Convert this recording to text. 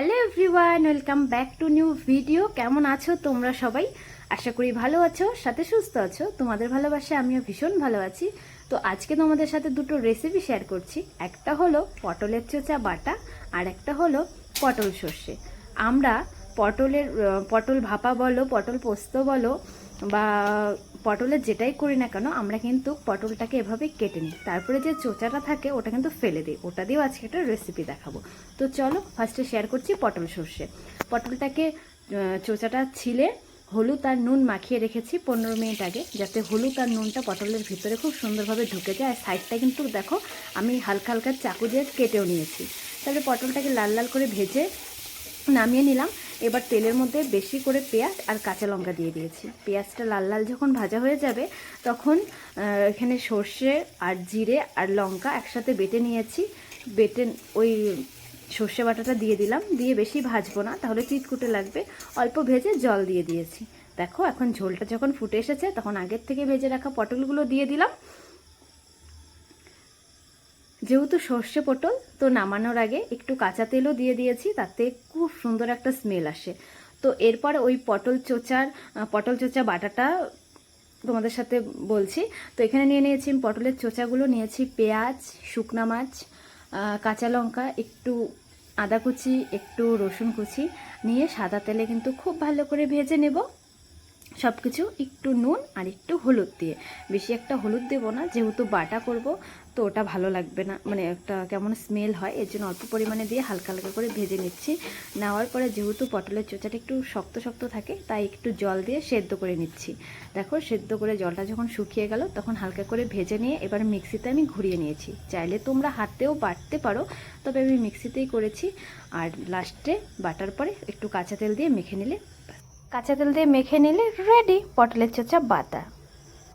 Hello everyone, welcome back to new video. কেমন আছো তোমরা সবাই? আশা করি ভালো আছো, সাথে সুস্থ আছো। তোমাদের ভালোবাসা আমিও ভীষণ ভালো আছি। তো আজকে তোমাদের সাথে দুটো রেসিপি শেয়ার করছি। একটা হলো পটলের চোচা বাটা, আর একটা হলো পটল সর্ষে। আমরা পটল ভাপা বলো, পটল পোস্ত বলো, বা পটলের যেটাই করি না কেন, আমরা কিন্তু পটলটাকে এভাবে কেটে নিই, তারপরে যে চোচাটা থাকে ওটা কিন্তু ফেলে দিই। ওটা দিয়েও আজকে একটা রেসিপি দেখাবো। তো চলো ফার্স্টে শেয়ার করছি পটল সর্ষে। পটলটাকে চোচাটা ছিলে হলুদ আর নুন মাখিয়ে রেখেছি 15 মিনিট আগে, যাতে হলুদ আর নুনটা পটলের ভিতরে খুব সুন্দরভাবে ঢুকে যায়। আর সাইডটা কিন্তু দেখো আমি হালকা হালকা চাকু দিয়ে কেটেও নিয়েছি। তারপরে পটলটাকে লাল লাল করে ভেজে নামিয়ে নিলাম। এবার তেলের মধ্যে বেশি করে পেঁয়াজ আর কাঁচা লঙ্কা দিয়ে দিয়েছি। পেঁয়াজটা লাল লাল যখন ভাজা হয়ে যাবে তখন এখানে সর্ষে আর জিরে আর লঙ্কা একসাথে বেটে নিয়েছি। বেটে ওই সর্ষে বাটাটা দিয়ে দিলাম, দিয়ে বেশি ভাজবো না, তাহলে চিটকুটে লাগবে। অল্প ভেজে জল দিয়ে দিয়েছি। দেখো এখন ঝোলটা যখন ফুটে এসেছে তখন আগের থেকে ভেজে রাখা পটলগুলো দিয়ে দিলাম। যেহেতু সর্ষে পটল, তো নামানোর আগে একটু কাঁচা তেলও দিয়ে দিয়েছি, তাতে খুব সুন্দর একটা স্মেল আসে। তো এরপর ওই পটল চোচা বাটাটা তোমাদের সাথে বলছি। তো এখানে নিয়ে নিয়েছি পটলের চোচাগুলো, নিয়েছি পেঁয়াজ, শুকনা মাছ, কাঁচা লঙ্কা, একটু আদা কুচি, একটু রসুন কুচি নিয়ে সাদা তেলে কিন্তু খুব ভালো করে ভেজে নেব সব কিছু। একটু নুন আর একটু হলুদ দিয়ে, বেশি একটা হলুদ দেবো না, যেহেতু বাটা করব তো ওটা ভালো লাগবে না, মানে একটা কেমন স্মেল হয়, এর জন্য অল্প পরিমাণে দিয়ে হালকা হালকা করে ভেজে নিচ্ছি। নেওয়ার পরে যেহেতু পটলের চোচাটা একটু শক্ত শক্ত থাকে, তাই একটু জল দিয়ে সেদ্ধ করে নিচ্ছি। দেখো সেদ্ধ করে জলটা যখন শুকিয়ে গেল তখন হালকা করে ভেজে নিয়ে এবার মিক্সিতে আমি ঘুরিয়ে নিয়েছি। চাইলে তোমরা হাতেও বাটতে পারো, তবে আমি মিক্সিতেই করেছি। আর লাস্টে বাটার পরে একটু কাঁচা তেল দিয়ে মেখে নিলে রেডি পটলের চোচা বাটা।